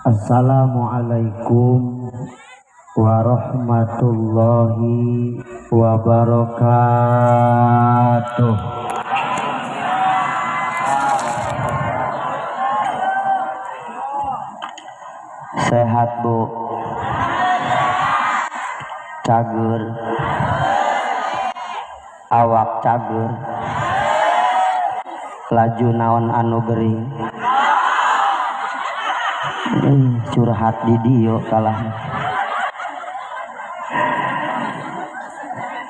Assalamualaikum warahmatullahi wabarakatuh. Sehat Bu? Cager? Awak cager? Laju naon anu gering? Curhat di dio kalah.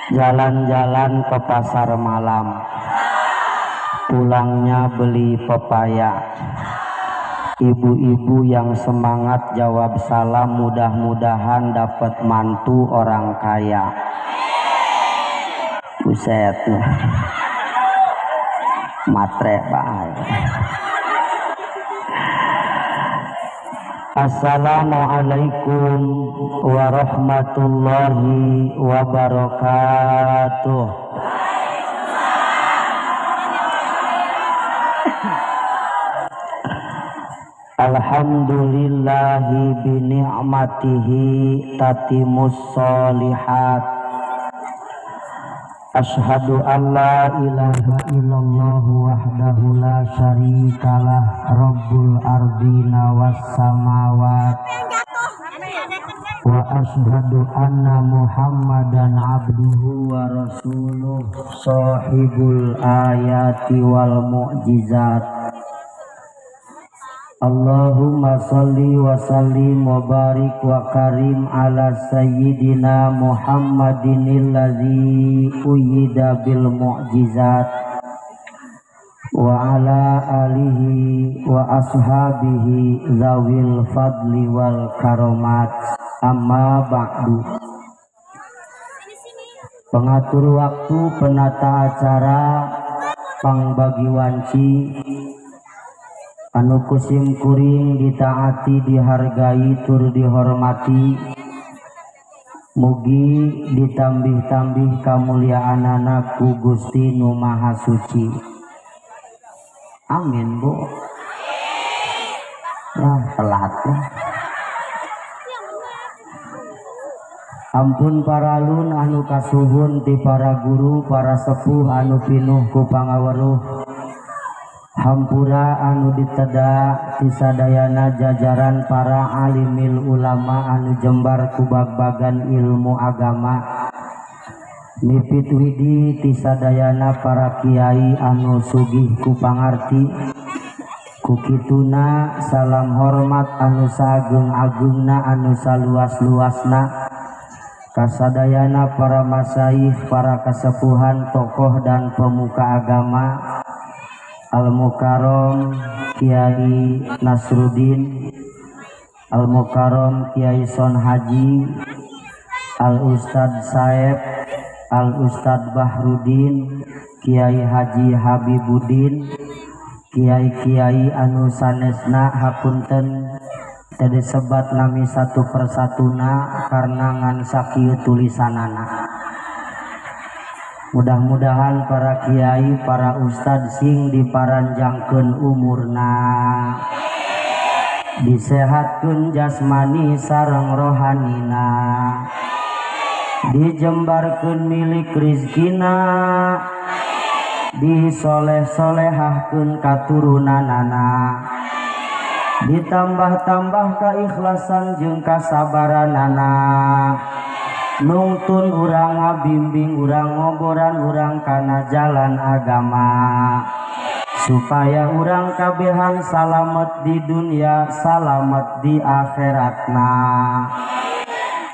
Jalan-jalan ke pasar malam, pulangnya beli pepaya. Ibu-ibu yang semangat jawab salam, mudah-mudahan dapat mantu orang kaya. Buset, matre bae. Assalamualaikum warahmatullahi wabarakatuh. Alhamdulillahi bini'matihi tatimus sholihat. Asyhadu an la ilaha illallah wahdahu la syarikalah rabbul ardina was samawat wa asyhadu anna muhammadan abduhu wa rasuluh sahibul ayati wal mu'jizat. Allahumma salli wa sallim wa barik wa karim ala sayyidina Muhammadin alladzi uyyida bil mu'jizat wa ala alihi wa ashabihi zawil fadli wal karomat. Amma ba'du. Pengatur waktu, penata acara, pangbagi wanci, anu kusim kuring ditaati, dihargai, tur dihormati. Mugi ditambih-tambih kamuliaanana ku Gusti Nu Maha Suci. Amin Bu. Nah, telat ya. Ampun paralun anu kasuhun ti para guru, para sepuh anu pinuh ku pangaweruh. Hampura anu diteda ti sadayana jajaran para alimil ulama anu jembar ku bag-bagan ilmu agama. Mipit widi ti sadayana para kiai anu sugih ku pangarti. Ku kituna salam hormat anu sageung-agungna anu saluas-luasna kasadayana para masyayikh, para kasepuhan, tokoh dan pemuka agama. Al-Mukarram Kiai Nasruddin, Al-Mukarram Kiai Son Haji, Al-Ustad Saeb, Al-Ustad Bahrudin, Kiai Haji Habibuddin, kiai-kiai anu sanesna hapunten teu sebat nami satu persatuna karena ngan sakieu tulisanana. Mudah-mudahan para kiai, para ustad sing diparanjangkeun umurna, disehatkeun jasmani sareng rohanina, dijembarkeun milik rizkina, disoleh-solehahkeun katurunanana, ditambah-tambah keikhlasan jeung kasabaranana. Nungtun urang ngabimbing urang, ngoboran urang kana jalan agama, supaya urang kabehan salamet di dunia, salamet di akhiratna.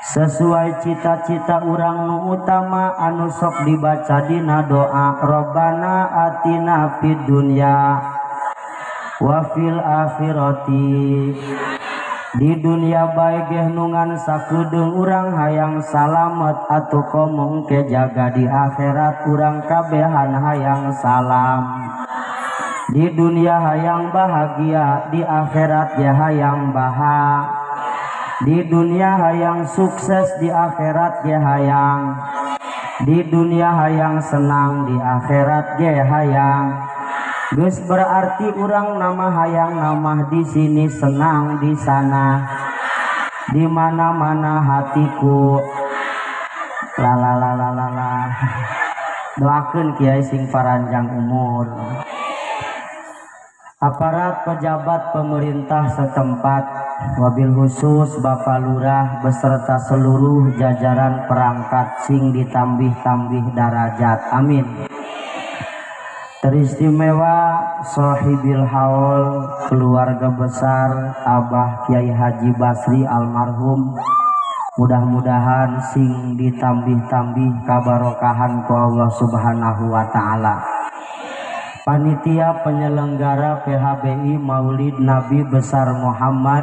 Sesuai cita-cita urang nu utama anu sok dibaca dina doa Rabbana atina fid dunya wa fil akhirati. Di dunia baik nungan sakudeung urang hayang salamet atuh komong ke jaga di akhirat urang kabehan hayang salam. Di dunia hayang bahagia, di akhirat ya hayang baha. Di dunia hayang sukses, di akhirat ya hayang. Di dunia hayang senang, di akhirat ya hayang. Geus berarti urang nama hayang nama di sini senang di sana di mana-mana hatiku la la la la la la. Doakeun kiai sing paranjang umur. Aparat pejabat pemerintah setempat, wabil khusus Bapak Lurah beserta seluruh jajaran perangkat sing ditambih-tambih darajat. Amin. Teristimewa Sohibil Haul keluarga besar Abah Kiai Haji Basri almarhum, mudah-mudahan sing ditambih-tambih kabarokahan ku Allah Subhanahu wa Ta'ala. Panitia penyelenggara PHBI Maulid Nabi Besar Muhammad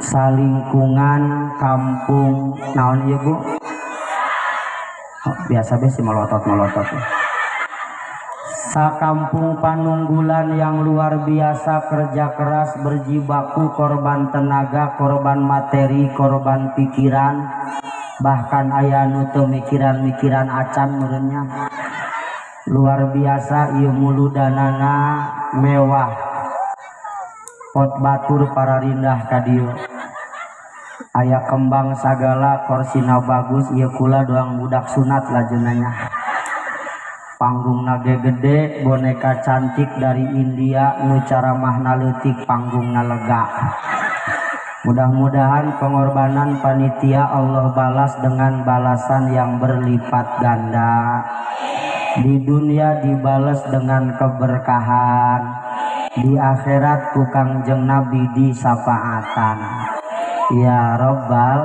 Salingkungan Kampung naon ieu Bu? Biasa besi melotot Sakampung Panunggulan yang luar biasa kerja keras berjibaku, korban tenaga, korban materi, korban pikiran, bahkan aya nu teu mikiran acan meureunnya. Luar biasa ieu muludanana mewah. Pot batur para rindah ka dieu. Aya kembang sagala, korsina bagus, ieu kula doang budak sunat lajenanya. Panggungna gede, boneka cantik dari India, nu caramahna leutik, panggungna lega. Mudah-mudahan pengorbanan panitia Allah balas dengan balasan yang berlipat ganda. Di dunia dibalas dengan keberkahan, di akhirat ku Kangjeng Nabi disafaatan. Ya Rabbal.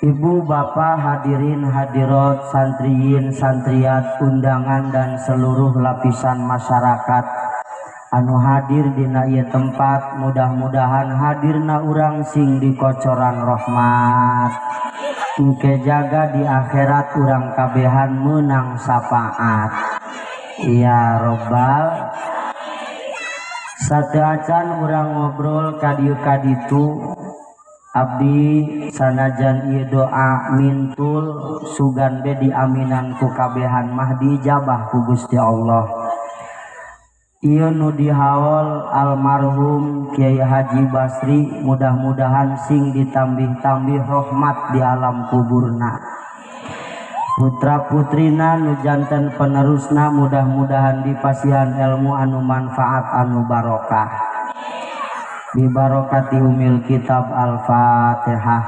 Ibu bapak hadirin hadirat, santriyin santriat, undangan dan seluruh lapisan masyarakat anu hadir dina ieu tempat, mudah-mudahan hadirna urang sing dikocoran rahmat, engke jaga di akhirat urang kabehan menang syafaat. Ya Rabbal. Sateu acan urang ngobrol kadieu kaditu, abdi sanajan ieu doa mintul sugan be diaminan ku kabehan mah dijabah ku Gusti Allah. Ieu nu dihaol almarhum Kiai Haji Basri, mudah-mudahan sing ditambih-tambih rahmat di alam kuburna. Putra putrina nu janten penerusna mudah-mudahan dipasihan ilmu anu manfaat anu barokah. Bi barokati umil kitab Al-Fatihah.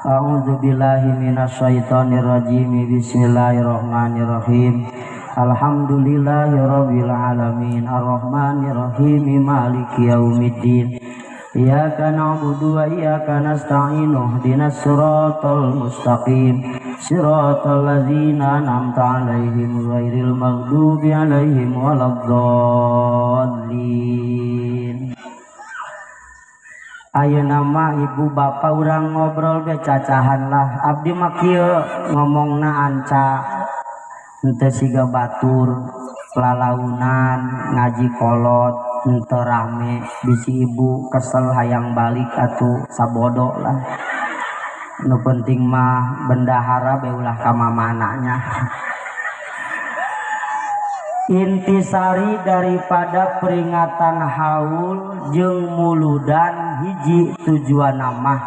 A'udzu billahi minasyaitonir rajim. Bismillahirrahmanirrahim. Alhamdulillahirabbil alamin. Arrahmanir rahim. Maliki yaumiddin. Iyyaka na'budu wa iyyaka nasta'in. Ihdinas siratal mustaqim. Siratal ladzina an'amta 'alaihim ghairil maghdubi 'alaihim waladdallin. Ayeuna mah ibu bapak urang ngobrol ge cacahan lah. Abdi mah kieu ngomongna anca henteu siga batur lalaunan ngaji kolot henteu rame, bisi ibu kesel hayang balik atuh sabodo lah. Nu penting mah bendahara be ulah ka mamananya. Intisari daripada peringatan haul jeung muludan hiji tujuan mah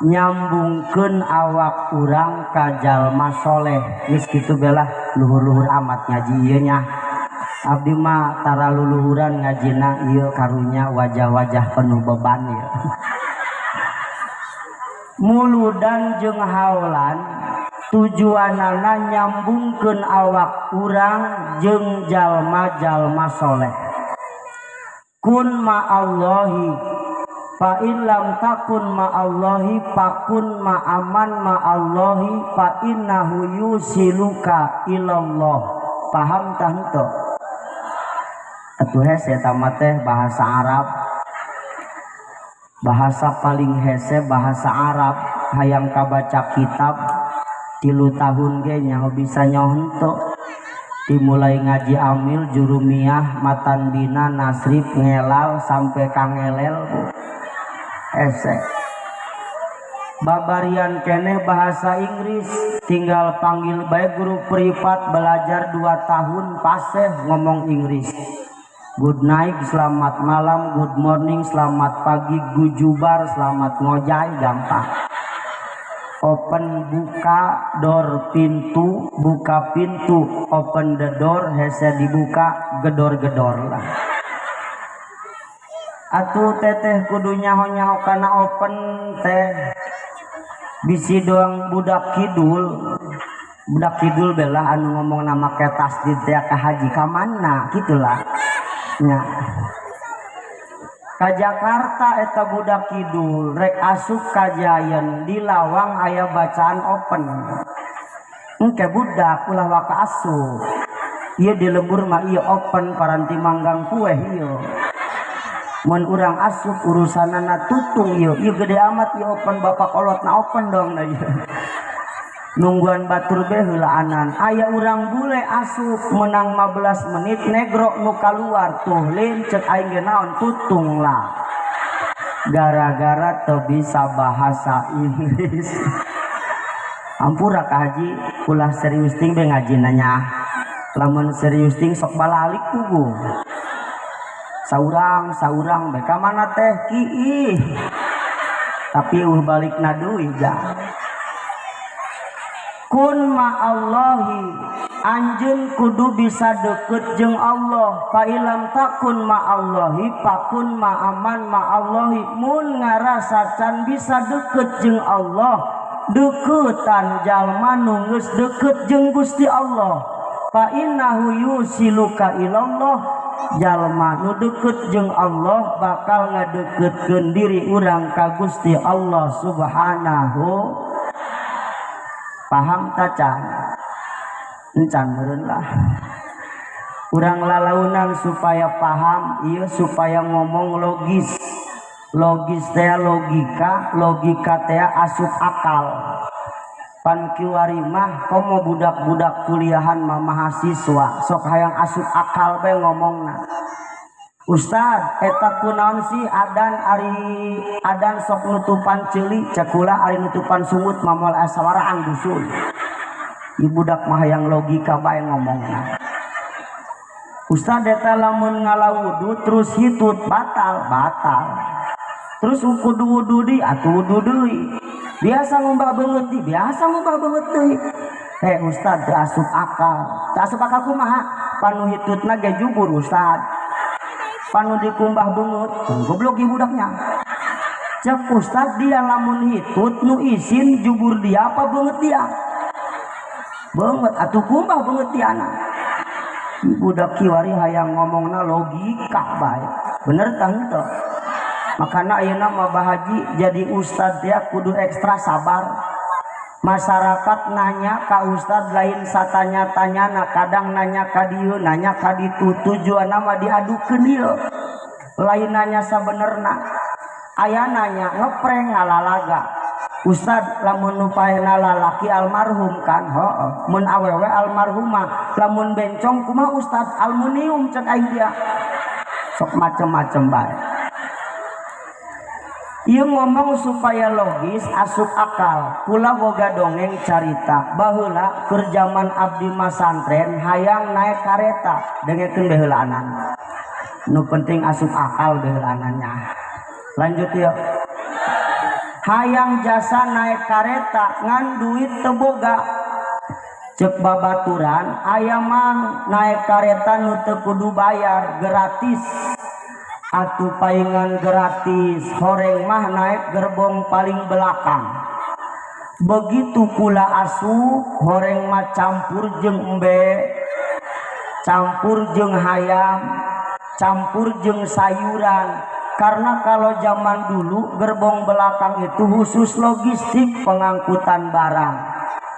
nyambungkeun awak urang ka jalma soleh. Geus kitu belah luhur-luhur amat ngaji ieu nya. Abdi mah tara luluhuran ngajina ieu karunya wajah-wajah penuh beban ieu. Muludan jeung haulan tujuanana nyambungkeun awak urang jeung jalma-jalma soleh. Kun ma'allahi fa in lam takun ma'allahi fakun ma'aman ma'allahi fa innahu yusiluka ilallah. Paham tah henteu? Atuh hese tamat teh bahasa Arab. Bahasa paling hese bahasa Arab, hayang kabaca kitab 3 tahun ge nyaho bisa nyaho henteu. Dimulai ngaji amil, jurumiyah, matan bina, nasrif, ngelal sampai kangelel hese. Babarian kene bahasa Inggris 3 tinggal panggil baik guru privat belajar 2 tahun paseh ngomong Inggris. Good night, selamat malam, good morning, selamat pagi, gujubar, selamat ngojay, gampang. Open, buka, door, pintu, buka pintu, open the door, hese dibuka, gedor-gedor lah. Atuh teteh kudu nyaho-nyaho kana open teh. Bisi doang budak kidul bela anu ngomong nama ketas di teh ka haji ka mana gitulah. Nya ka Jakarta eta budak kidul rek asup ka Jayan di lawang aya bacaan open engke budak ulah waka asup ieu di lembur mah ieu open paranti manggang kue ieu mun urang asup urusanana tutung ieu gede amat ieu open bapak kolotna open dong da ieu nungguan batur be heulaanan aya urang bule asup menang 15 menit negro nu kaluar tuh lin cek aing ge naon tutung lah gara-gara teu bisa bahasa Inggris. Ampura ka haji ulah serius ting be ngaji nanya lamun serius ting sok balalik pugu saurang be ka mana teh kiih tapi balik na duit ja kun ma'allahi anjeun kudu bisa deket jeung Allah fa ilam takun ma'allahi pakun ma'aman ma'allahi mun ngarasa can bisa deket jeung Allah deketan jalma nu geus deket jeung Gusti Allah fa innahu yusiluka ilallah jalma nu deket jeung Allah bakal ngadeketkeun diri urang ka Gusti Allah subhanahu. Paham tacan encan meureun lah urang lalaunan supaya paham ieu supaya ngomong logis teh logika teh asup akal pan kiwari mah komo budak-budak kuliahan mah mahasiswa sok hayang asup akal bae ngomongna. Ustad eta kunaon sih adan sok nutupan ceuli cekula ari nutupan sungut mamol asawaraan dusun di budak mah yang logika bae ngomongna. Ustad eta lamun ngalawudu terus hitut batal terus kudu wudu di atuh wudu deui biasa ngumbah beungeut deui Ustad teu asup akal kumaha panu hitutna ge jubur Ustad panu dikumbah bungut goblok ieu budaknya cek Ustad dia lamun hitut nu isin jubur dia apa beungeut dia beungeut atuh kumbah beungeut diana budak kiwari hayang ngomongna logika bae bener tah henteu makana ayeuna mah bahaji jadi ustad dia kudu ekstra sabar. Masyarakat nanya ka ustad lain satanya-tanyana kadang nanya ka dieu nanya ka ditu tujuanna mah diadukeun ieu lain nanya sabenerna aya nanya ngeprank ngalalaga ustad lamun nu paena lalaki almarhum kan heuh mun awewe almarhumah lamun bencong kumaha ustad aluminium cek aing dia sok macem-macem bae. Ieu ngomong supaya logis asup akal pula boga dongeng carita baheula keur zaman abdi masantren hayang naik kareta dengekeun beheulaanan nu penting asup akal beheulaanannya lanjut yuk hayang jasa naik kareta ngan duit teu boga cek babaturan aya mah naik kareta nu teu kudu bayar gratis atuh paingan gratis horeng mah naik gerbong paling belakang begitu pula asup horeng mah campur jeung embe campur jeung hayam campur jeung sayuran karena kalau zaman dulu gerbong belakang itu khusus logistik pengangkutan barang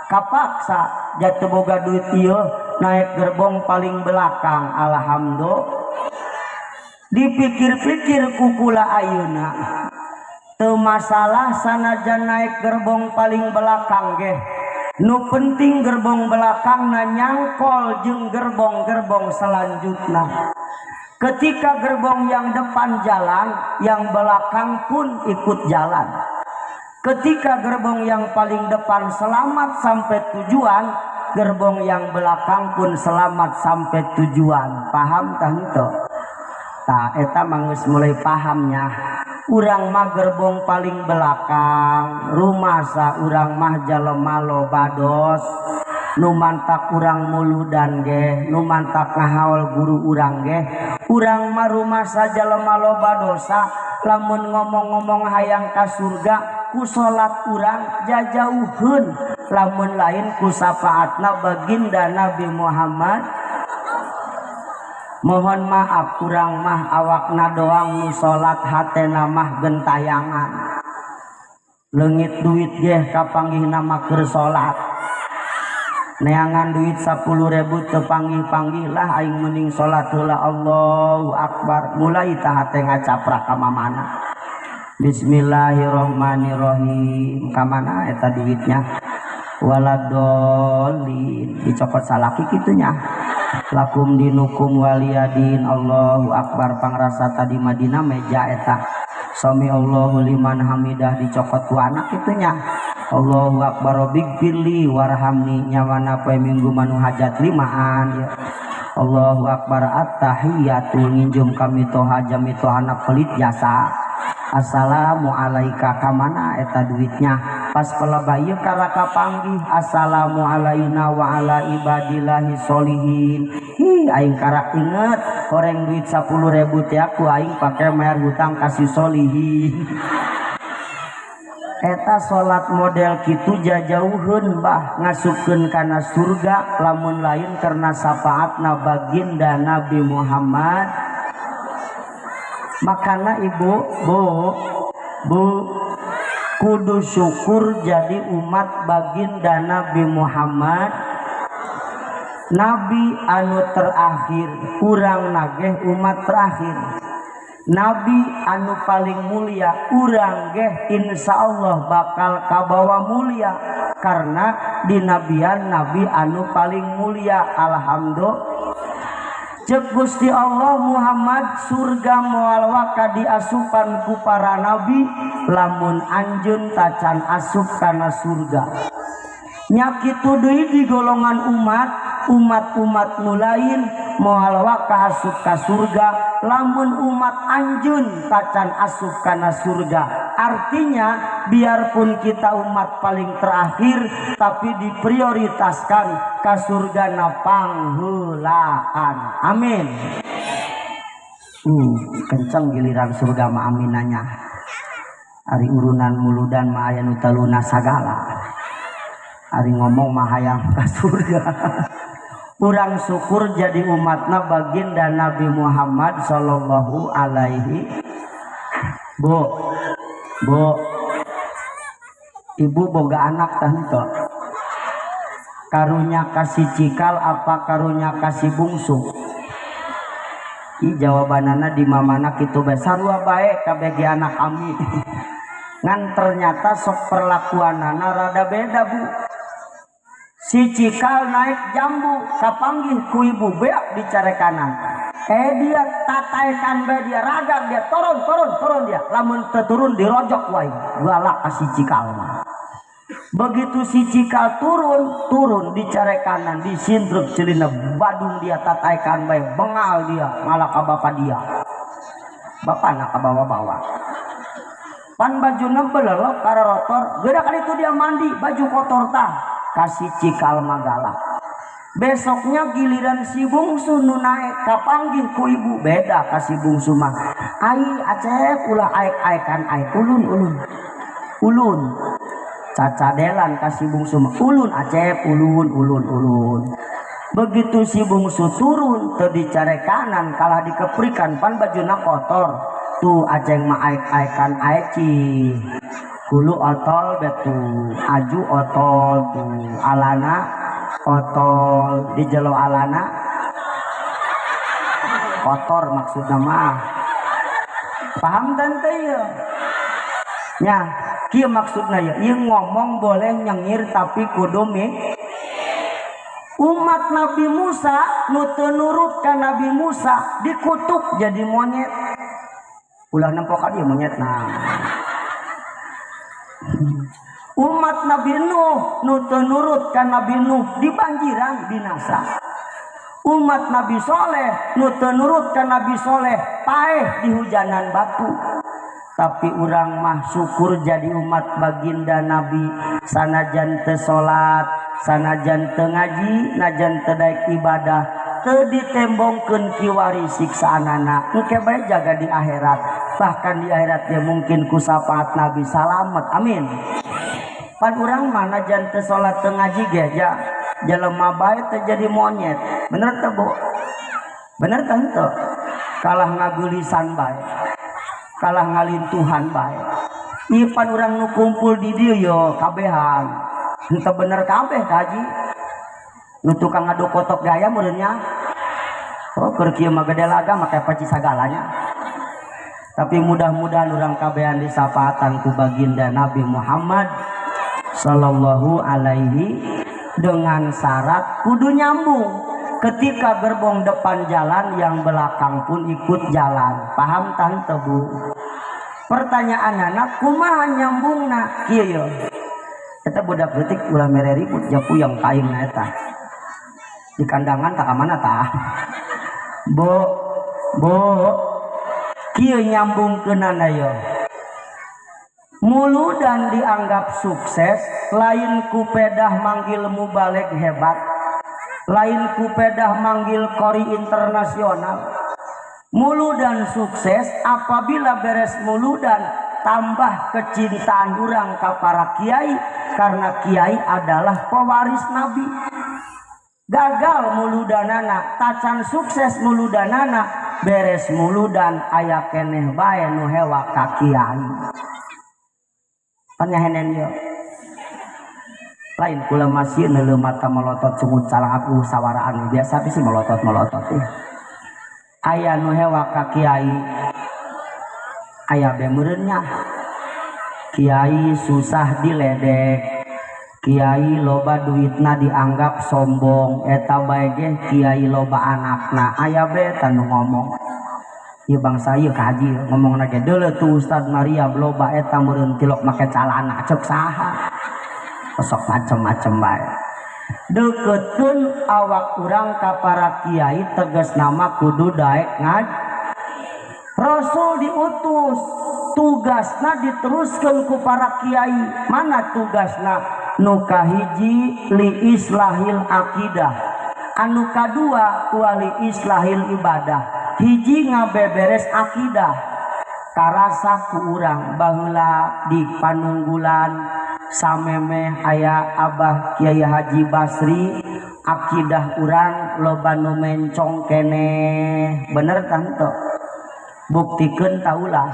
kapaksa jatuh boga duit ieu naik gerbong paling belakang alhamdulillah dipikir-pikir kukula ayeuna teu masalah sanajan naik gerbong paling belakang ge nu penting gerbong belakang na nyangkol jeung gerbong-gerbong selanjutnya ketika gerbong yang depan jalan yang belakang pun ikut jalan Ketika gerbong yang paling depan selamat sampai tujuan, gerbong yang belakang pun selamat sampai tujuan. Paham tah henteu? Tah eta manggeus mulai pahamnya. Urang mah gerbong paling belakang, rumasa urang mah jelema lobados, nu mantak urang muludan ge, nu mantak ngahaol guru urang ge. Urang mah rumasa jelema lobadosa, lamun ngomong-ngomong hayang ka surga ku salat urang jajauheun, lamun lain ku sapaatna baginda Nabi Muhammad. Mohon maaf kurang mah awakna doang nu salat hatena mah gentayangan. Leungit duit ge kapanggihna mah keur salat. Neangan duit 10.000 teu panggih-panggih lah aing mending salat heula Allahu Akbar. Mulai tah hate ngacaprak ka mamana. Bismillahirrahmanirrahim. Ka mana eta duitnya? Waladolin dicopot salaki kitunya. Lakum dinukum waliyadin. Allahu Akbar. Pangrasa tadi Madinah meja eta sami Allahu liman hamidah dicopot ku anak itunya. Allahu Akbar bighfirli warhamni nyawana poe minggu manu hajat limaan ya. Allahu Akbar at-tahiyatu nginjum kami toha jami tohana pelit jasa. Assalamu alaika kamana eta duitnya pas pelebah ieu karaka panggih assalamu alaina wa ala ibadillahi sholihin. Aing karak inget horeng duit 10.000 teh aku aing pake mayar hutang kasih sholihin. Eta salat model kitu jajauheun bah ngasupkeun kana surga lamun lain karena syafaatna baginda Nabi Muhammad. Makana ibu kudu syukur jadi umat baginda Nabi Muhammad, Nabi anu terakhir, urang nageh umat terakhir. Nabi anu paling mulia, urang geh insyaallah bakal kabawa mulia karena dinabian Nabi anu paling mulia. Alhamdulillah. Cek Gusti Allah Muhammad surga moal waka diasupan ku para nabi lamun anjeun tacan asup kana surga. Nya kitu deui di golongan umat-umat nu lain moal waka asup ka surga lamun umat anjeun tacan asup kana surga. Artinya biarpun kita umat paling terakhir tapi diprioritaskan ka surga na pangheulaan. Amin. Kenceng giliran surga mah aminanya. Ari urunan muludan mah aya nu taluna sagala. Ari ngomong mah hayang ka surga. Urang syukur jadi umatna baginda Nabi Muhammad sallallahu alaihi. Bu, ibu boga anak tah henteu? Karunya kasih cikal apa karunya kasih bungsu? Jawabanana di mamana kitu bae sarua bae kabeh anak kami. Ngan ternyata sok perlakuanana rada beda bu. Si cikal naik jambu kapanggih ku ibu beak di care kanan. Dia tataikan bae dia ragak dia turun dia. Lamun teu turun dirojok wae. Galak ka si cikal mah. Begitu si cikal turun di care kanan disindruk celina badung dia tataikan bae bengal dia malah ka bapak dia. Bapana ka bawa-bawa. Pan bajuna belelok karotor, geura kali itu dia mandi baju kotor tah. Kasih cikal magala. Besoknya giliran si bungsu nu naik kapanggih ku ibu beda kasih bungsu mah. Ai acep ulah aek-aekan aek ulun. Cacadelan kasih bungsu mah ulun acep ulun. Begitu si bungsu turun teu dicare kanan kalah dikeprikan pan bajuna kotor. Tuh aceng mah aek-aekan aeci. Hulu otol betu aju otol tuh alana otol di jelo alana kotor maksudnya mah paham tante ya nya kieu maksudnya ya ieu ngomong boleh nyengir tapi kudu umat Nabi Musa nu teu nurut ka Nabi Musa dikutuk jadi monyet ulah nempok ka dieu monyet nah Umat Nabi Nuh nu teu nurut ka Nabi Nuh di banjiran binasa. Umat Nabi Soleh nu teu nurut ka Nabi Soleh paeh di hujanan batu. Tapi urang mah syukur jadi umat baginda Nabi, sanajan teu salat, sanajan teu ngaji, najan teu daek ibadah, teu ditembongkeun kiwari siksaanana, engke bae jaga di akhirat. Bahkan di akhirat dia mungkin ku syafaat Nabi salamet. Amin. Pan urang mah najan teu salat teu ngaji ge jelema bae teu jadi monyet. Bener teu, Bu? Bener teu henteu? Kalah ngagulisan bae. Kalah ngalintuhan bae. Ieu pan urang nu kumpul di dieu yo kabehan. Henteu bener kabeh kaji. Nu tukang adu kotok gaya meureunnya. Oh, keur kieu mah gede laga make paci sagalanya. Tapi mudah-mudahan urang kabehan disapaatan ku baginda Nabi Muhammad sallallahu alaihi dengan syarat kudu nyambung. Ketika gerbong depan jalan, yang belakang pun ikut jalan. Paham tante Bu? Pertanyaan anak, kumaha nyambungna? Kieu. Eta budak leutik ulah mere ribut japu yang paingna eta. Di kandangan tak mana tah? Bo. Kieu nyambungkeunana yo. Muludan dianggap sukses, lain ku pedah manggil mubaleg hebat, lain ku pedah manggil kori internasional. Muludan sukses apabila beres muludan tambah kecintaan urang ka para kiai, karena kiai adalah pewaris Nabi. Gagal muludanana, tacan sukses muludanana, beres muludan aya keneh bae nu hewa ka kiai. Panyahenen yo. Lain kula masih neuleuh mata melotot sungut salah aku sawaraan biasa sih melotot teh. Aya nu hewa ka kiai. Aya bemeureunnya. Kiai susah diledek. Kiai loba duitna dianggap sombong. Eta bae ge kiai loba anakna. Aya be tanu ngomong. Ieu bangsa ieu kaji ngomongna ge deuleu tu Ustad Maria loba eta meureun tilok make calana ceuk saha. Sok macem-macem bae. Deukeuteun awak urang ka para kiai tegas nama kudu daek ngaji. Rasul diutus, tugasna diteruskeun ku para kiai. Mana tugasna? Nu kahiji li islahil akidah, anu kadua wali islahil ibadah. Hiji ngabeberes akidah. Karasa ku urang baheula di Panunggulan sameme aya Abah Kiai Haji Basri, akidah urang loba nu mencong keneh. Bener tante? Buktikeun taulah.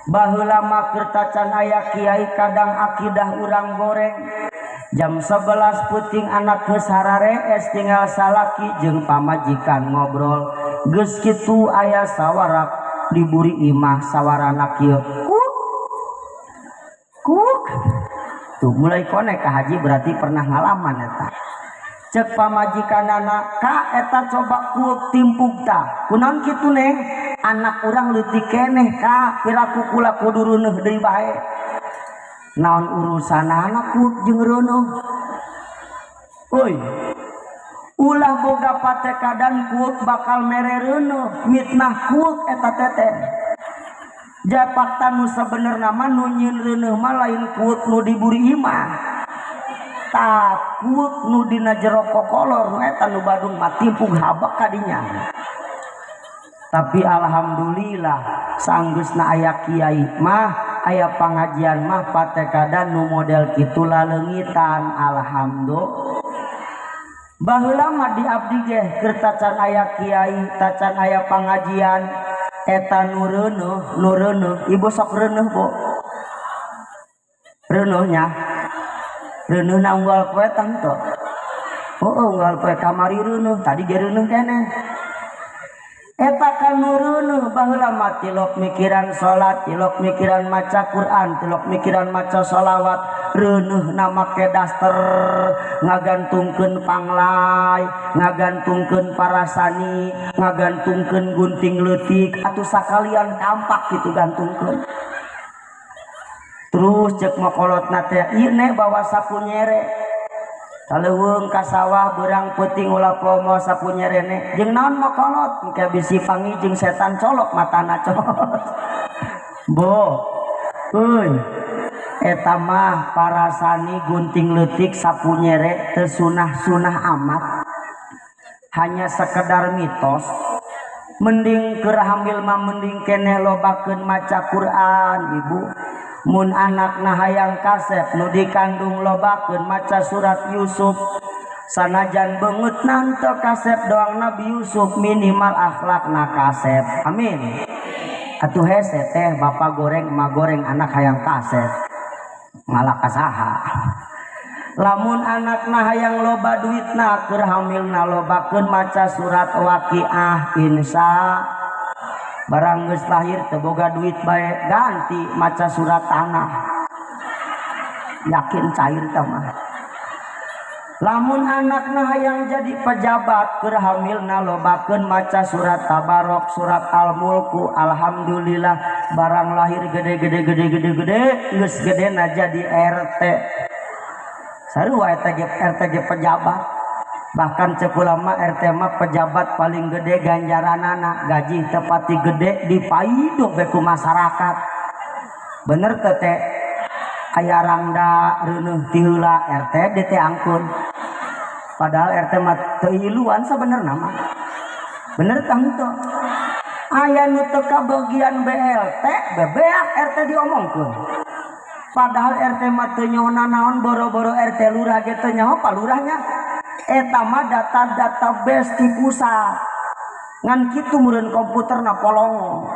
Baheula mah keur tacan aya kiai kadang akidah urang goreng. Jam 11 puting anak geus hararees tinggal salaki jeung pamajikan ngobrol. Geus kitu aya sawarak diburi imah sawarana kieu. Kuk. Tuh mulai konek ka haji berarti pernah ngalaman eta. Cek pamajikanana, "Ka eta coba kuuk timpuk tah." Kunaon kitu neng? Anak urang leutik keneh ka, piraku kula kudu reuneuh deui bae. Naon urusanana kuuk jeung reuneuh? Euy. Ulah boga patekadan kuuk bakal mere reuneuh, mitnah kuuk eta teteh. Japakta nu sabenerna mah nu nyieun reuneuh mah lain kuuk nu diburi imah. Takut nu dina jero kokolor nu eta nu Badung mah timpung habak kadinya. Tapi alhamdulillah sanggeusna aya kiai mah aya pangajian mah patekadan nu model kitu laleungitan. Alhamdulillah. Baheula mah di abdi ge keur tacan aya kiai, tacan aya pangajian eta nu reuneuh, ibu sok reuneuh, Bu. Reuneuhnya reuneuh na unggal poe tante. Unggal poe kamari reuneuh, tadi ge reuneuh keneh. Eta kan nu reuneuh baheula mah tilok mikiran salat, tilok mikiran maca Quran, tilok mikiran maca sholawat, reuneuh na make daster, ngagantungkeun panglay, ngagantungkeun parasani, ngagantungkeun gunting leutik, atuh sakalian kampak kitu gantungkeun. terus cek mokolotna teh ieu ne bawa sapu nyere taleuweung ka sawah beurang peuting ulah pomo sapu nyere ne jeung naon mokolot engke bisi pangi jeung setan colok matana cos bo euy eta mah para sani gunting leutik sapu nyere teu sunah-sunah amat hanya sekedar mitos mending keur hamil mah mending keneh lobakeun maca Quran ibu mun anakna hayang kasep nu dikandung lobakeun maca surat Yusuf sanajan beungeutna teu kasep doang Nabi Yusuf minimal akhlakna kasep amin atuh hese teh bapak goreng emak goreng anak hayang kasep malah kasaha lamun anakna hayang loba duitna keur hamilna lobakeun maca surat Waqiah insya barang geus lahir teu boga duit bae ganti maca surat tanah yakin cair teh mah lamun anakna hayang jadi pejabat keur hamilna lobakeun maca surat Tabarok surat Al-Mulku alhamdulillah barang lahir gede geus gedena jadi RT sarua RT pejabat bahkan cek ulama RT mah pejabat paling gede ganjaranana gaji tepati gede dipaido beku masyarakat bener teh teh aya rangda reuneuh ti heula RT DT angkun padahal RT mah teu iluan sabenerna mah bener tah henteu aya nu teu kabagian BLT bebeak RT diomongkeun padahal RT mah teu nyaona naon boro-boro RT lurah ge teu nyaho palurahnya eta mah data database ti pusat ngan kitu meureun komputerna polongo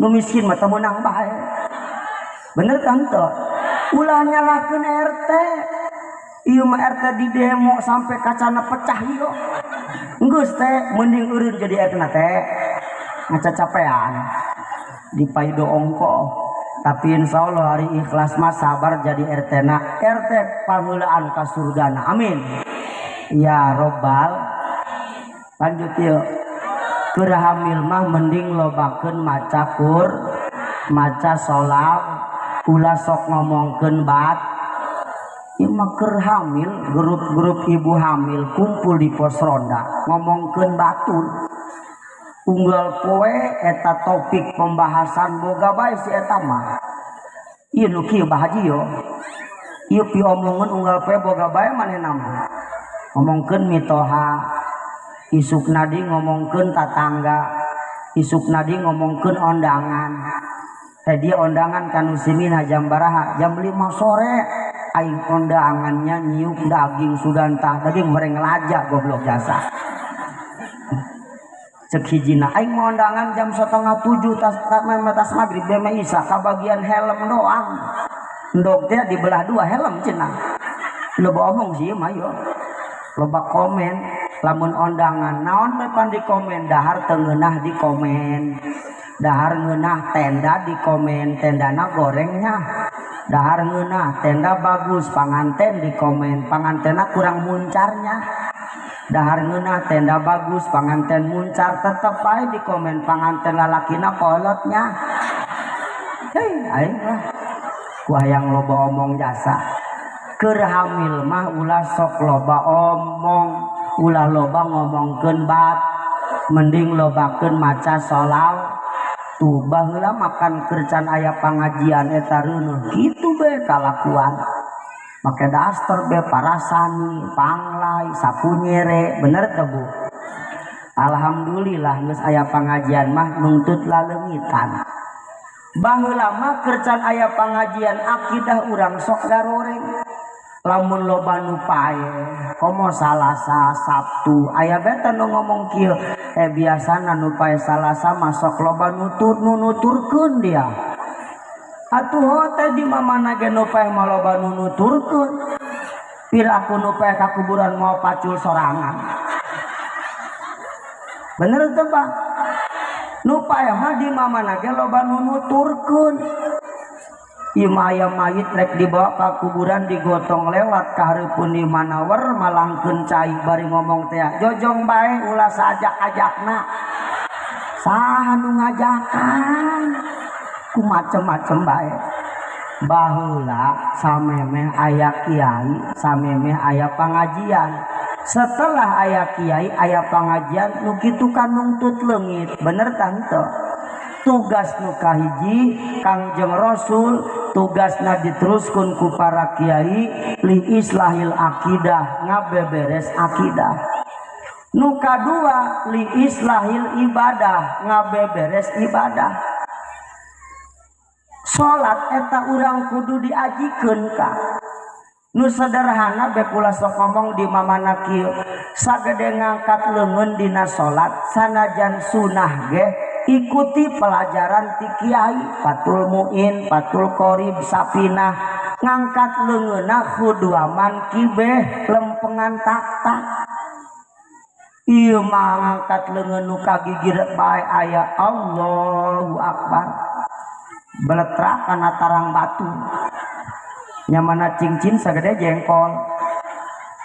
nu miskin mah teu meunang bae bener kan teu ulah nyalahkeun RT ieu mah RT di demo sampai kacana pecah ieu geus teh mending eureun jadi RT na teh ngacacapean dipaido ongko tapi insya Allah hari ikhlas mah sabar jadi RT na RT pangeulaan ka surgana amin ya robbal lanjut yuk keur hamil mah mending lobakeun maca maca sholawat ulah sok ngomongkeun bat ieu mah keur hamil grup-grup ibu hamil kumpul di pos ronda ngomongkeun batur unggal poe eta topik pembahasan boga bae si eta mah ieu nu kieu bahagia ieu pi omongeun unggal poe boga bae manehna mah ngomongkeun mitoha isukna di ngomongkeun tatangga isukna di ngomongkeun ondangan teh dia ondangan ka nu simina jam baraha jam 5 sore aing ondangannya nyiuk daging sugantah daging goreng laja goblok jasa cek hijina aing ngondangan jam 6:30 tas maghrib beme isya kabagian helm doang endog teh dibelah dua helm cenah loba omong sih mah yo loba komen lamun ondangan naon we pan di komen dahar teu ngeunah di komen dahar ngeunah tenda di komen tendana gorengnya dahar ngeunah tenda bagus panganten di komen pangantena kurang muncarnya dahar ngeunah tenda bagus panganten muncar tetep ae di komen panganten lalakina kolotnya hei aing lah ku hayang loba omong jasa keur hamil mah ulah sok loba omong ulah loba ngomongkeun bat mending lobakeun maca sholawat tuh baheula makan kerjaan aya pangajian eta reuneuh kitu be kalakuan make daster be parasani panglai sapu nyere bener teu Bu alhamdulillah geus aya pangajian mah nuntut laleungitan baheula mah kerjaan aya pangajian akidah urang sok garoreng lamun loba nu pae komo Salasa Sabtu aya beta nu ngomong kieu biasana nu pae Salasa masuk loba nuturkeun dia atuh teh di mamana ge nu pae maloba nu nuturkeun piraku nu pae ka kuburan mau pacul sorangan bener teu Pak nu pae mah di mamana ge loba nu nuturkeun ieu mah aya mayit rek dibawa ka kuburan digotong lewat ka hareupeun di manawar malangkeun cai bari ngomong teh jojong bae ulah saajak-ajakna saha nu ngajakan ku macem-macem bae baheula samemeh aya kiai samemeh aya pangajian. Setelah aya kiai aya pangajian nu kitu kan nuntut leungit bener tante. Tugas nu kahiji Kangjeng Rasul tugasna diteruskeun ku para kiai li islahil akidah ngabeberes akidah. Nu kadua li islahil ibadah ngabeberes ibadah. Salat eta urang kudu diajikeun ka. Nu sederhana bepula sok ngomong di mamana kieu sagede ngangkat leungeun dina salat sanajan sunah ge ikuti pelajaran ti kiai Fatul Muin, Fatul Qorib, Sapinah ngangkat leungeunna khuduaman kibeh lempengan takta. Ieu mah ngangkat leungeun nu kagigir bae aya Allahu Akbar. Beletrak kana tarang batu. Nyamana cincin sagede jengkol.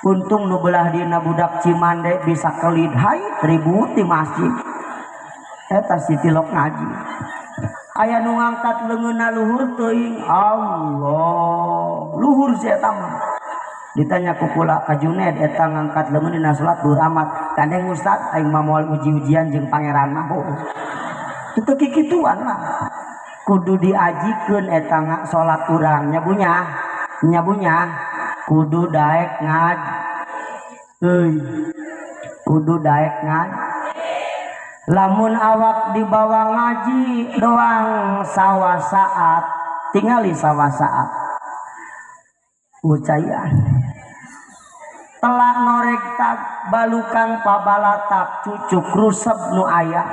Untung nu belah dina budak Cimande bisa kelidhai ribut di masjid. Eta si tilok ngaji. Aya nu ngangkat leungeunna luhur teuing Allah. Luhur si eta mah. Ditanya ku kula ka Junaid eta ngangkat leungeun dina salat duhur amat. Kandeng Ustaz aing mah moal uji-ujian jeung pangeran mah. Teu kikituan lah. Kudu diajikeun eta salat urang nyabunya kudu daek ngaj kudu daek ngaj lamun awak dibawa ngaji doang sawasaat tingali sawasaat ucayan telak norek tak balukang pabalatak cucuk rusep nu aya.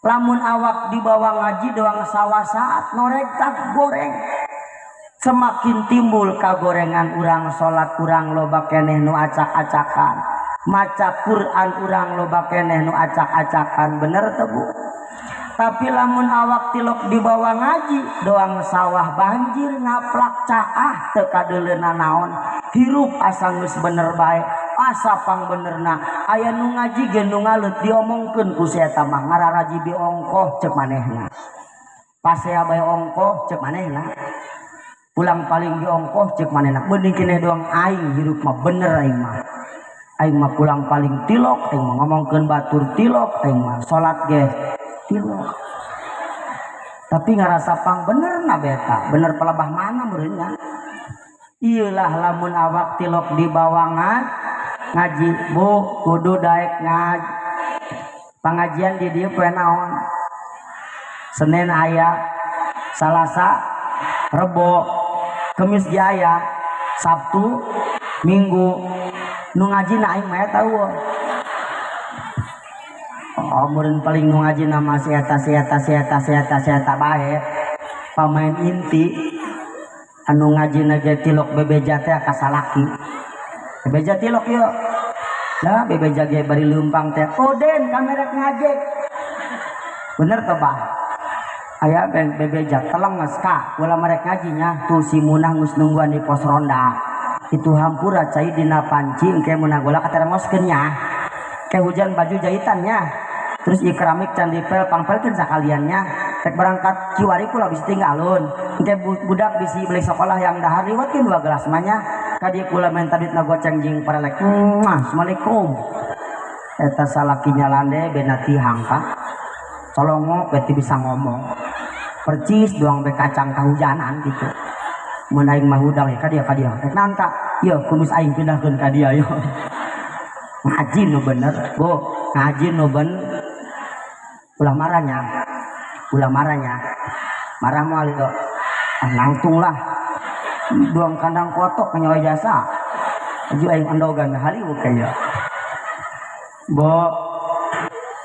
Lamun awak dibawa ngaji doang sawasaat norek tak goreng. Semakin timbul kagorengan urang salat urang loba keneh nu acak-acakan. Maca Quran urang loba keneh nu acak-acakan bener teu Bu? Tapi lamun awak tilok dibawa ngaji doang sawah banjir ngaplak caah teu kadeuleuna naon. Hirup asa geus bener bae. Asa pang benerna aya nu ngaji ge nu ngaleut diomongkeun ku si eta mah ngararaji bi ongkoh ceuk manehna pasea bae ongkoh ceuk manehna pulang paling di ongkoh ceuk manehna mending keneh doang aing hirup mah bener aing mah pulang paling tilok aing mah ngomongkeun batur tilok aing mah salat ge tilok tapi ngarasa pang benerna beta bener pelebah mana meureunnya ieulah lamun awak tilok dibawangan ngaji Bu kudu daek ngaji pangajian di dieu poe naon Senin aya Salasa Rebo Kemis ge aya Sabtu Minggu nu ngajina aing mah eta eueuh meureun paling nu ngajina mah si eta bae pamain inti anu ngajina ge tilok bebeja teh kasalaki bebeja tilok yuk lah bebeja ge bari leumpang teh oden kamerek ngajek bener teh Bah aya bebeja teleng geus ka ulah merek ngajinya tuh si Munah geus nungguan di pos ronda itu hampura cai dina panci engke Munah gola katerengoskeun nya ke hujan baju jahitannya terus ikramik can dipel pangpelkeun sakaliannya rek berangkat kiwari kula bisa tinggalun engke budak bisi beli sekolah yang dahar liwatkeun 2 gelas manya kadieu kula minta duit ngagoceng jeung parelek Assalamualaikum eta salakinya lande bena tihang ka colongo beti bisa ngomong percis doang be kacang kahujanan gitu mun aing mah hudang ka dia rek naon ka ieu kumis aing pindahkeun ka dia yo ngaji nu bener Bu ngaji nu bener ulah marahnya marah moal itu nangtung lah doang kandang kotok nyawa jasa aju aing endogan haliweuh kaya Bo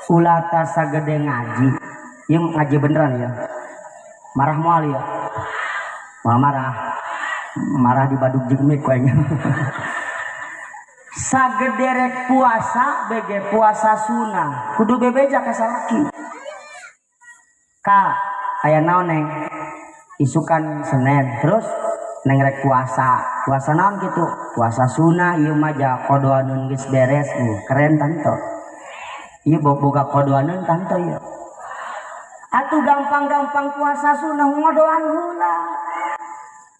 ulah ta sagede ngaji ieu ngaji beneran ya marah moal ya marah di badug jigmik kayaknya sagede rek puasa bege puasa sunah kudu bebeja ka salaki ka aya naon neng isukan Senin terus neng rek puasa naon gitu puasa sunah ieu mah ja kodoaneun geus beres keren tante ieu boga kodoaneun tante ieu atuh gampang-gampang puasa sunah ngodoan heula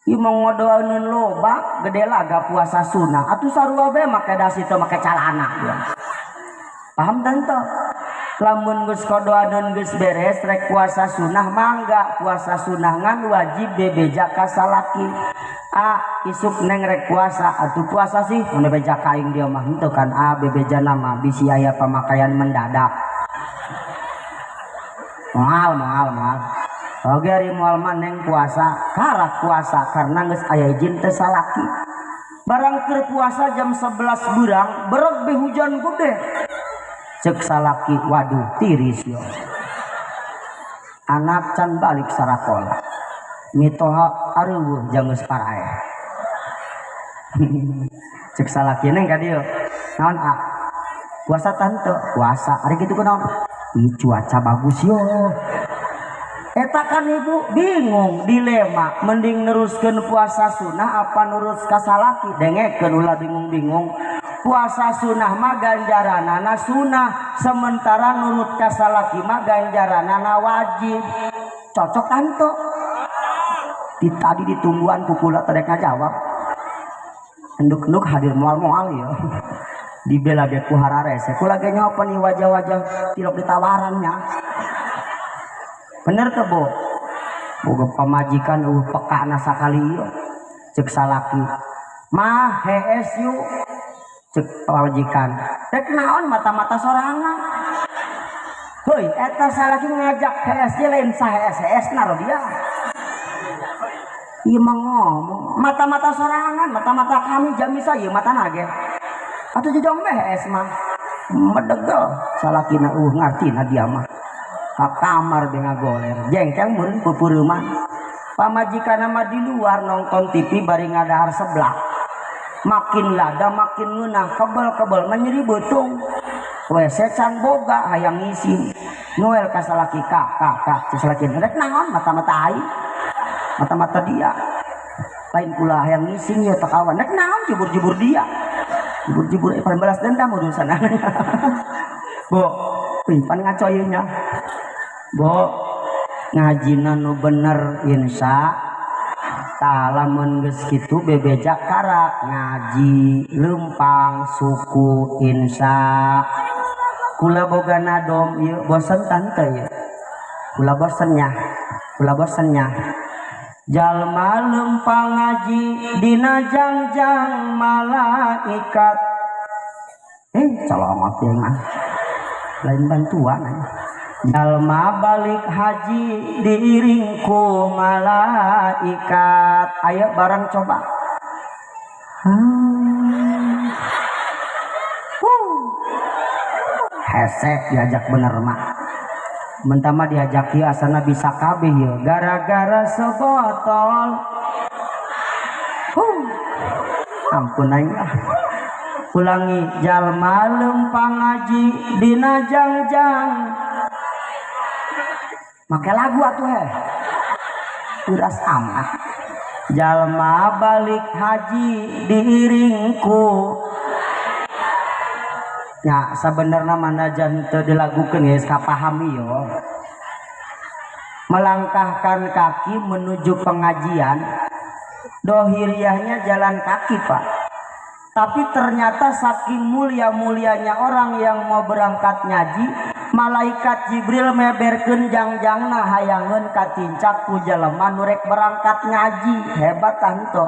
ieu ngodoaneun loba gede laga puasa sunnah atuh sarua bae make dasi teu make calana ya. Paham tante? Lamun geus kodoaneun geus beres rek puasa sunnah mangga puasa sunnah ngan wajib bebeja ka salaki. Isuk neng rek puasa atuh puasa sih mun bebeja ka aing dia mah henteu kan bebeja nama bisi aya pamakaian mendadak. Moal oge ari moal mah neng puasa karak puasa karena geus aya izin teh salaki. Barang keur puasa jam 11 beurang bereg be hujan gede. Cek salaki waduh tiris yo anak can balik sarakola mitoha areueuh jang geus parae cek salaki neng ka dieu naon puasa tante puasa ari kitu kunaon cuaca bagus yo eta kan ibu bingung dilema mending neruskeun puasa sunnah apa nurus ka salaki dengekeun ulah bingung-bingung puasa sunnah mah ganjaranana sunnah sementara nurut ka salaki mah ganjaranana wajib cocok tanto tadi ditungguan kukula teu rek ngajawab enduk-enduk hadir moal-moal ya dibela ge ku hararese kula ge nyopan ieu wajah-wajah tilok ditawarannya bener teu bo boga pamajikan pekana sakali ieu ceuk salaki mah hees yuk cek pawajikan rek naon mata-mata sorangan heuy eta salaki ngajak HSG lain sah HSS naro dia ieu mah ngomong mata-mata sorangan mata-mata kami jamisa ieu mata nage atuh jejong meh HS mah medegel salakina ngartina dia mah ka kamar be ngagoler jengkel meureun pupureuman pamajikanna mah di luar nonton TV bari ngadahar sebelah makin lada makin ngeunah kebel menyeri betung WC can boga hayang ngisi noel ka salaki kakak salaki rek naon mata-mata aing mata-mata dia lain pula hayang ngisi ya tak kawan rek naon jubur-jubur dia jubur balas dendam urusan bo pan ngaco ieu nya bo ngajina nu bener insya lamun geus kitu bebeja karak ngaji lempang suku insya kula boga nadom ieu bosen tante ieu kula bosennya jalma lempang ngaji dina jangjang malaikat calamat ya mah lain bantuan jalma balik haji diiring ku malaikat ayo barang coba hesek diajak bener mah mentama diajak ieu asana bisa kabeh ieu gara-gara sebotol ampun aing ulangi jalma lempang ngaji dina jangjang make lagu atuh uras amat jalma balik haji diiringku ya sebenarnya manajan teu dilagukeun geus kapahami yo melangkahkan kaki menuju pengajian dohiriahnya jalan kaki pak tapi ternyata saking mulia-mulianya orang yang mau berangkat ngaji malaikat Jibril meberkeun jangjangna hayangeun ka tincak ku jalema nu rek berangkat ngaji hebat anto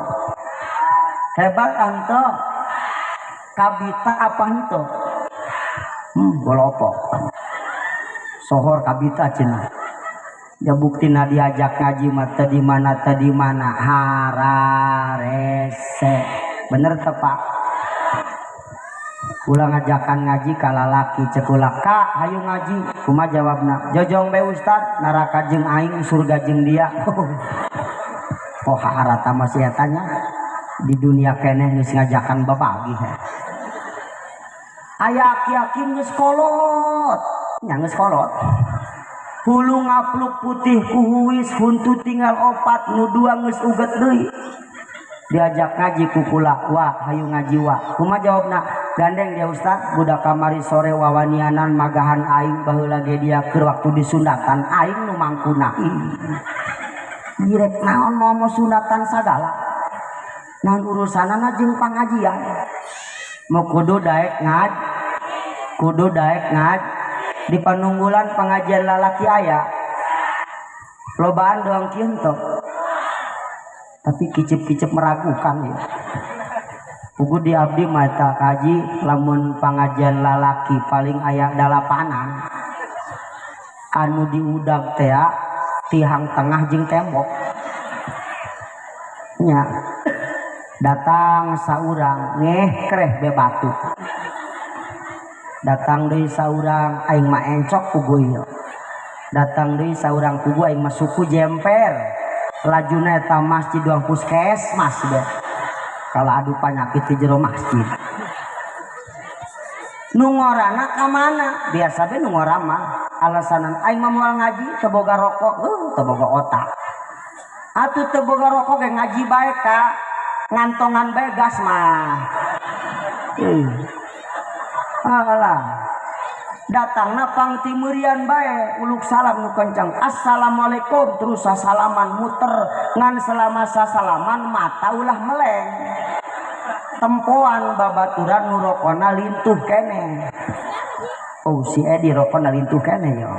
kabita apa henteu golopok sohor kabita cenah ya buktina diajak ngaji mah teu di mana hararese bener teu Pak ulah ngajakan ngaji ka lalaki cek ulah Kak hayu ngaji kumaha jawabna jojong be ustad neraka jeung aing surga jeung dia oh harata masih tanya di dunia keneh geus ngajakan babagi aya aki-aki geus kolot nya geus kolot hulu ngapluk putih ku huwis huntu tinggal opat nu dua geus uget deui diajak ngaji ku kula wah hayu ngaji wah kumaha jawabna gandeng dia ustad budak kamari sore wawanianan magahan aing baheula ge dia keur waktu disundatan aing nu mangkuna direk naon mau sunatan sagala naon urusanana jeung pangajian mau kudu daek ngad di panunggulan pengajian lalaki aya lobaan doang kieu tapi kicip-kicip meragukan ya pugu di abdi mata kaji lamun pengajian lalaki paling aya dalapanan anu diudag teh tihang tengah jeung tembok nya datang saurang kreh bebatu datang deui saurang aing mah encok pugu ieu datang deui saurang pugu aing mah suku jemper lajuna eta masjid doang puskesmas deh kalau adu penyakit di jero masjid nu ngorana ka mana biasa be nu ngora mah alasanan aing mah moal ngaji teu boga rokok teu boga otak atuh teu boga rokok ge ngaji bae ka ngantongan bae gas mah alah datangna pang timurian bae uluk salam nu kencang assalamualaikum terus salaman muter ngan selama salaman mata ulah meleng tempoan babaturan nu rokona lintuh kene oh si Edi rokona lintuh kene yo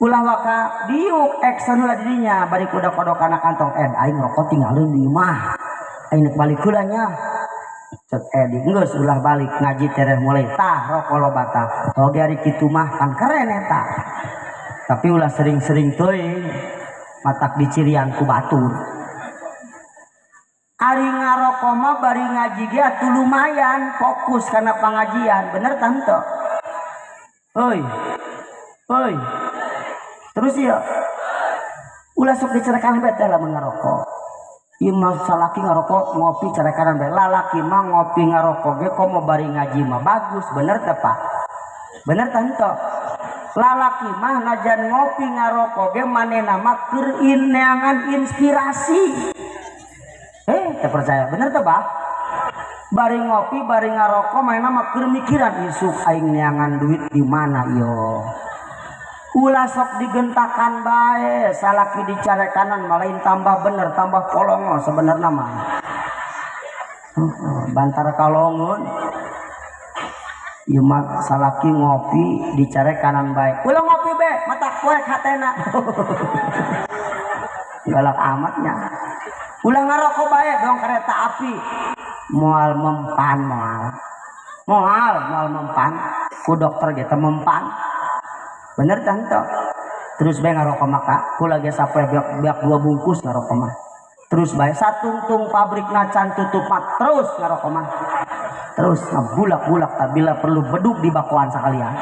ulah waka diuk action lah dirinya bari kuda kodokana kantong aing rokok tinggalin di imah aing balik heula nya cek Edi geus ulah balik ngaji tereh mulai tah rokok lobata oge ari kitu mah kan keren eta tapi ulah sering-sering teuing matak dicirian ku batur ari ngarokok mah bari ngaji ge atuh lumayan fokus kana pangajian bener tante oi terus ya ulah sok diceritakan bete lamun ngarokok ieu mah salaki ngarokok ngopi carekanan bae lalaki mah ngopi ngarokok ge komo bari ngaji mah bagus bener teh Pak bener teh henteu lalaki mah najan ngopi ngarokok ge manehna mah keur neangan inspirasi teu percaya bener teh Pak bari ngopi bari ngarokok manehna mah keur mikiran isuk aing neangan duit di mana yo ulah sok digentakan bae salaki dicarekanan malain tambah bener tambah polongo sebenarnya mah bantar kalongun ieu mah salaki ngopi dicarekanan bae ulah ngopi be mata kuek hatena galak amatnya ulah ngarokok bae dong kereta api moal mempan moal mempan ku dokter gitu mempan bener tante terus bae ngarokok maka kula ge sapoe beak 2 bungkus ngarokok mah terus bae satungtung pabrik nacan tutup mah terus ngarokok mah terus ngabulak-bulak tabila perlu beduk di bakoan sakalian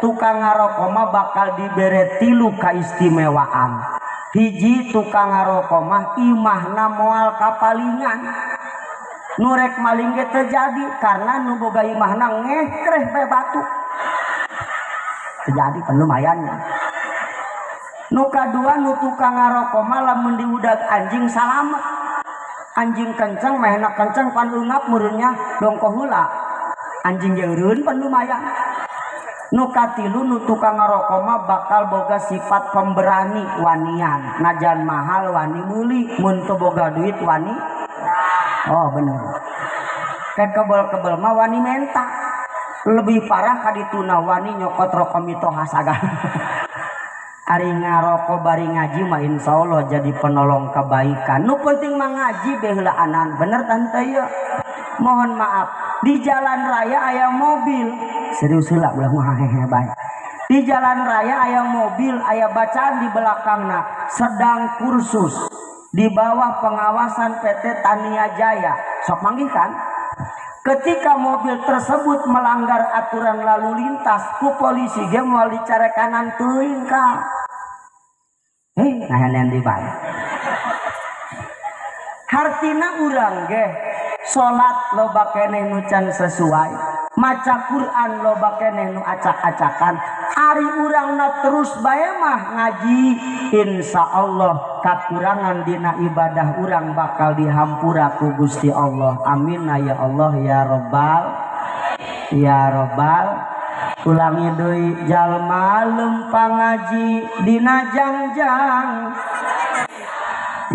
tukang ngarokok mah bakal dibere 3 kaistimewaan hiji tukang ngarokok mah imahna moal kapalingan nurek maling ge terjadi karena nu boga imahna ngekreh bae batu terjadi kan lumayannya nu kadua nu tukang ngarokok mah lamun diudag anjing salamet anjing kenceng mahena kenceng pan eungap meureunnya dongko heula anjing jeung reueun pan lumayan nu katilu nu tukang ngarokok mah bakal boga sifat pemberani wanian najan mahal wani meuli mun teu boga duit wani oh bener kayak kebel-kebel mah wani menta lebih parah kadituna wani nyokot rokok mito hasagan ari ngarokok bari ngaji mah insyaallah jadi penolong kebaikan nu penting mah ngaji beulaanan bener tante ya mohon maaf di jalan raya aya mobil serius heula ulah mah hehe bae di jalan raya aya mobil aya bacaan di belakangna sedang kursus di bawah pengawasan PT Tania Jaya sok manggih kan ketika mobil tersebut melanggar aturan lalu lintas ku polisi ge moal dicarekanan teuing ka ngahanean di bae hartina urang ge salat loba keneh nu can sesuai maca Quran loba keneh nu acak-acakan ari urangna terus bae mah ngaji insyaallah kakurangan dina ibadah urang bakal dihampura ku Gusti Allah amin ya Allah ya rabbal ulangi deui jalma lempang ngaji dina jangjang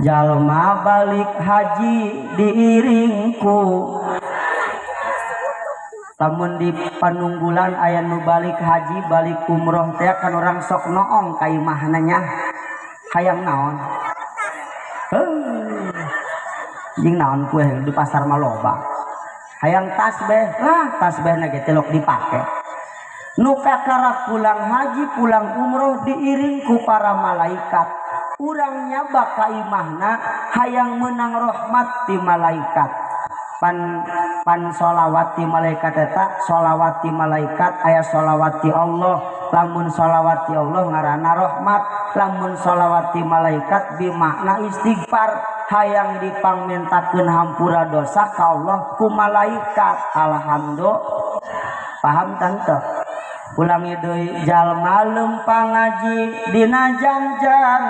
jalma balik haji diiringku lamun di panunggulan aya nu balik haji balik umroh teh kan orang sok noong ka imahna nya hayang naon jeung naon kue di pasar mah loba hayang tasbih lah tasbihna ge telok dipake nu kakara pulang haji pulang umroh diiring ku para malaikat urangnya baka imahna hayang menang rahmat ti malaikat pan sholawati malaikat eta sholawati malaikat aya sholawati Allah lamun sholawati Allah ngaranna rahmat lamun sholawati malaikat bimakna istighfar hayang dipangmentakeun hampura dosa ka Allah ku malaikat alhamdulillah paham tante ulangi deui jalma lempang ngaji dina jangjang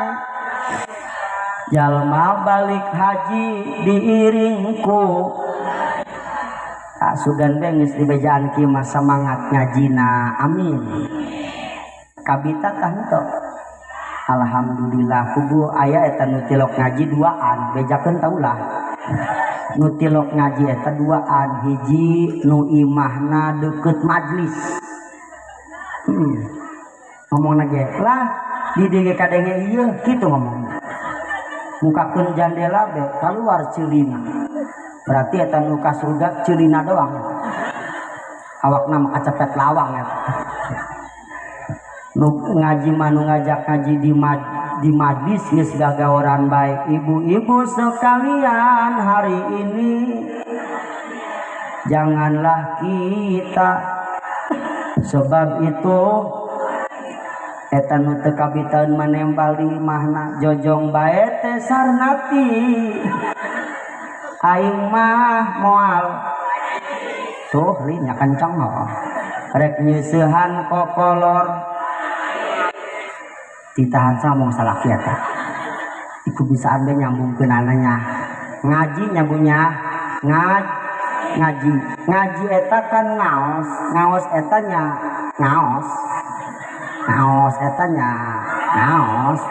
jalma balik haji diiringku sugan bengis di bejaan kimah semangat ngajina amin kabita kanto alhamdulillah kubu aya eta nu tilok ngaji duaan bejakeun taulah nu tilok ngaji eta duaan hiji nu imahna deukeut majlis ngomongna ge lah di dieu kadenge ieu kitu ngomong mukakeun jandela be kaluar ceulina berarti eta nu ka surga ceulina doang awakna mah kacepet lawang eta nu ngaji manu ngajak ngaji di majlis geus gagaoran baik ibu-ibu sekalian hari ini janganlah kita sebab itu eta nu teu kabitaeun manembal di imahna jojong bae teh sarnati aing mah moal tuh linya kencang mah rek nyeusehan kokolor ditahan sama salaki eta iku bisaan be nyambungkeun ananya ngaji nyambungnya ngaji eta kan ngaos etanya ngaos etanya ngaos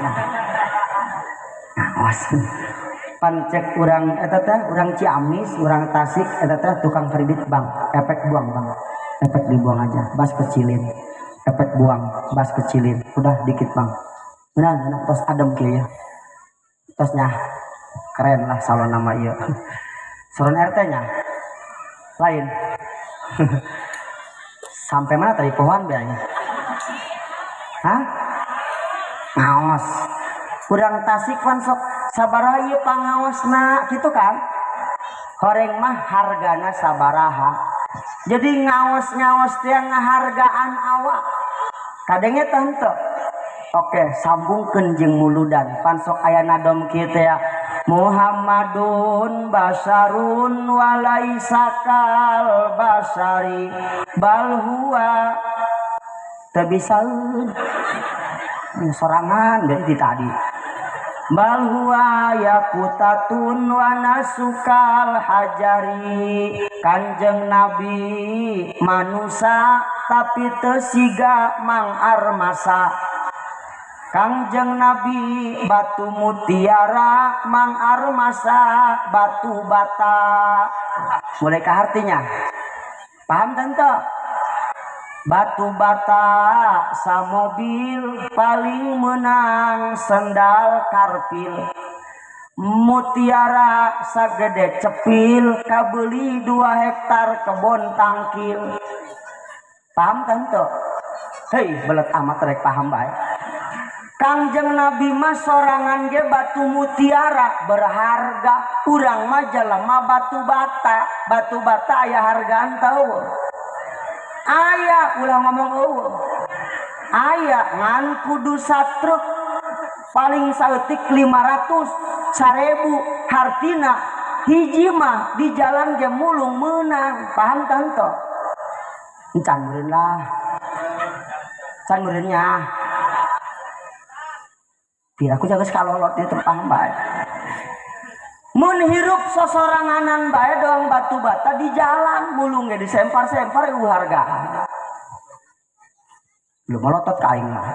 pancek urang eta teh urang Ciamis urang Tasik eta teh tukang kredit bank efek buang bang efek dibuang aja bas kecilin efek buang bas kecilin udah dikit bang benar tos adem kieu ya tosnya keren lah salon nama ieu salon RT nya lain sampai mana tadi pohon biasanya hah ngaos urang Tasik pan sok sabaraha ieu pangaosna gitu kan horeng mah hargana sabaraha jadi ngaos teh ngahargaan awak kadenge teh henteu oke sambungkeun jeung muludan pan sok aya nadom kieu teh Muhammadun basarun walaisakal basari bal huwa teu bisaeun sorangan dari tadi bal huwa yaqutatun wa nasukal hajari kanjeng Nabi manusia tapi teu siga Mang Armasa kanjeng Nabi batu mutiara Mang Armasa batu bata mulai ke artinya paham tante batu bata sa mobil paling menang sendal karpil mutiara sagede cepil kabeli 2 hektar kebon tangkil paham tante hei belet amat rek paham bae kanjeng Nabi mah sorangan ge batu mutiara berharga urang mah jelema batu bata aya hargaan tau aya ulah ngomong eueuh aya ngan kudu satruk paling saeutik 500 1000 hartina hiji mah di jalan ge mulung meunang paham tante encan meureun lah can meureunnya pira aku jaga kalolot itu paham bae mun hirup sosoranganan bae doang batu bata di jalan mulung ge disempar-sempar hargaan lu melotot ka aing lah.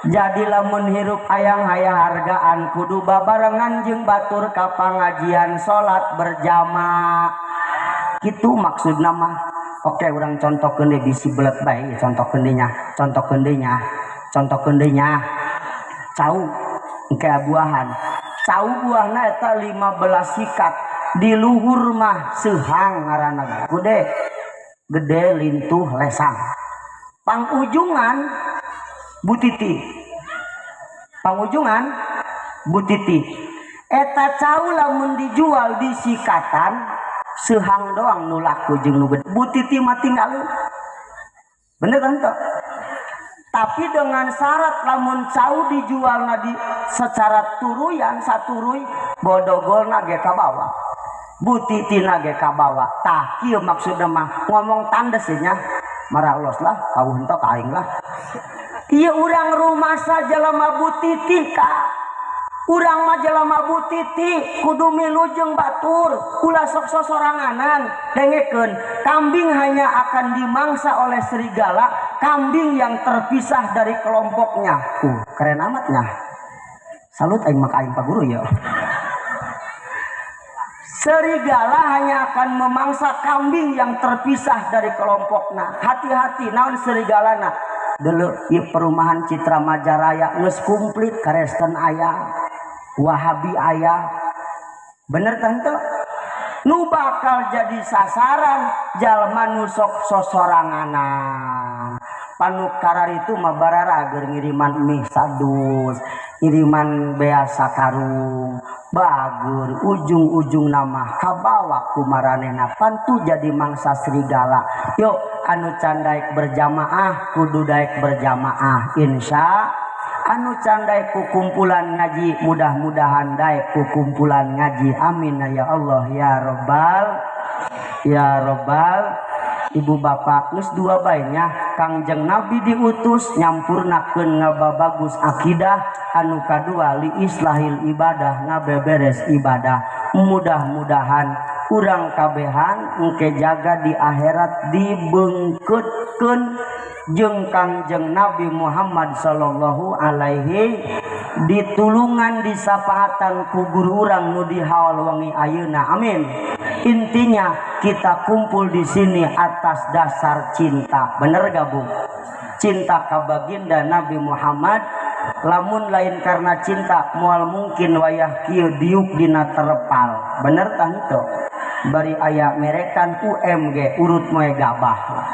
Jadi lamun hirup hayang aya hargaan kudu babarengan jeung batur ka pangajian salat berjamaah. Kitu maksudna mah. Oke, urang contohkeun deui bisi belet bae contohkeun deui nya. Contohkeun deui nya. Cau engke buahan. Cau buahna eta 15 sikat. Di luhur mah seuhang ngaranna gede lintuh lesang. Pangujungan butiti eta cau lamun dijual di sikatan seuhang doang nu laku jeung nu gede. Butiti mah tinggalin bener kan tuh? Tapi dengan syarat lamun cau dijualna di secara turuyan saturuy bodogolna ge ka bawah butitina ge ka bawah. Tah kieu maksudna mah ngomong tandes nya maralos lah kawuh henteu ka aing lah. Ieu urang rumah sajelema butiti ka. Urang mah jelema butiti kudu milu jeung batur, ulah sok sosoranganan. Dengekeun, kambing hanya akan dimangsa oleh serigala, kambing yang terpisah dari kelompoknya. Keren amatnya. Salut aing maka aing Pak Guru ya. Serigala hanya akan memangsa kambing yang terpisah dari kelompoknya. Hati-hati naon serigalana. Dulu ieu perumahan Citra Majaraya geus komplit karesten aya. Wahabi ayah bener tante nu bakal jadi sasaran jalma nu sok sosoranganan panukara itu mah barara ger ngiriman mie sadus ngiriman bea sakarung bagur ujung-ujung nama kabawa kumaranena pantu jadi mangsa serigala. Yuk anu candaik berjamaah kudu daek berjamaah insya anu candai ku kumpulan ngaji mudah-mudahan daek ku kumpulan ngaji amin ya Allah ya robbal. Ibu bapak geus dua baenya Kangjeng Nabi diutus nyampurnakeun ngababagus akidah anu kadua li islahil ibadah ngabeberes ibadah. Mudah-mudahan urang kabehan engke jaga di akhirat dibeungkeutkeun jeung Kangjeng Nabi Muhammad sallallahu alaihi ditulungan disapaatan ku guru urang nu di haul wangi ayeuna amin. Intinya kita kumpul di sini atas dasar cinta. Bener gak Bu? Cinta ka baginda Nabi Muhammad. Lamun lain karena cinta moal mungkin wayah kieu diuk dina terepal. Bener tah henteu? Bari aya merekan UMG urut moe gabah.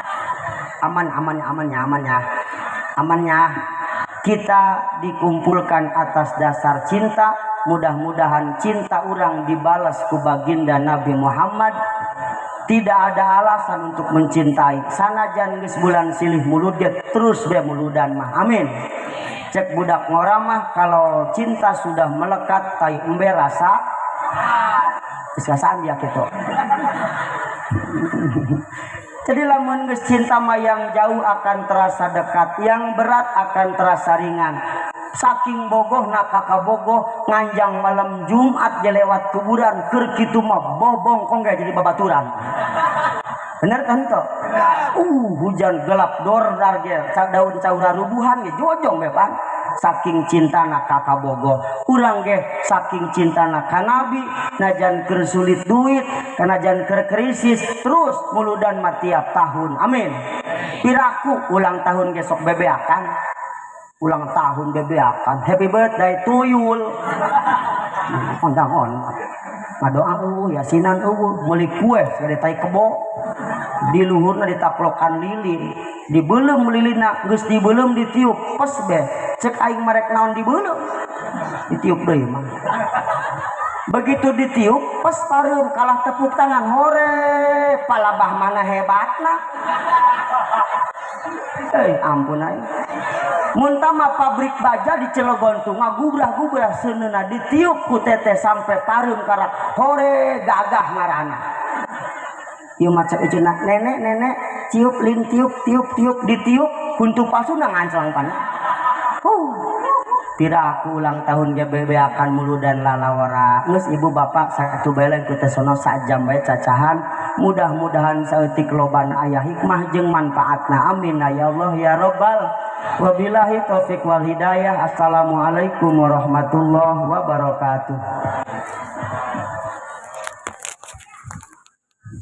Amannya kita dikumpulkan atas dasar cinta. Mudah-mudahan cinta orang dibalas ku baginda Nabi Muhammad. Tidak ada alasan untuk mencintai sanajan geus bulan silih mulut dia terus be muludan mah amin. Cek budak ngoramah kalau cinta sudah melekat tai embe rasa geus kasaan dia kitu. Jadi lamun geus cinta mah yang jauh akan terasa dekat, yang berat akan terasa ringan. Saking bogohna kakak bogoh nganjang malam Jumat jelewat kuburan keur kitu mah bobong gak jadi babaturan. Bener kan tuh? Hujan gelap dordar ge daun caura rubuhan ge jojong beban. Saking cintana kakak bogoh urang ge saking cintana ka Nabi najan keur sulit duit kanajan keur krisis terus muludan mah tiap tahun amin. Piraku ulang tahun ge sok bebeakan ulang tahun bebeakan happy birthday to you ondang ngadoa yasinan meuli kue sare tai kebo di luhurna ditaklokan lilin dibeulem lilina geus dibeulem ditiup pes be cek aing marek naon dibeulem ditiup deui mah begitu ditiup pes pareum kalah tepuk tangan hore palabah mana hebatna ampun aing mun tama pabrik baja di Cilegon tuh ngagubrah-gubrah seuneuna ditiup ku teteh sampai pareum karak hore gagah ngaranna. Ieu macet eceuna nenek tiup lin tiup ditiup kuntu pasuna nganclang-pan. Piraku ulang tahun ge bebeakan mulu dan lalawara. Geus ibu bapak satu beleng ku teh sono sajam bae cacahan mudah-mudahan saeutik loban aya hikmah jeung manfaatna amin ya Allah ya rabbal. Wabillahi taufiq wal hidayah. Assalamualaikum warahmatullahi wabarakatuh.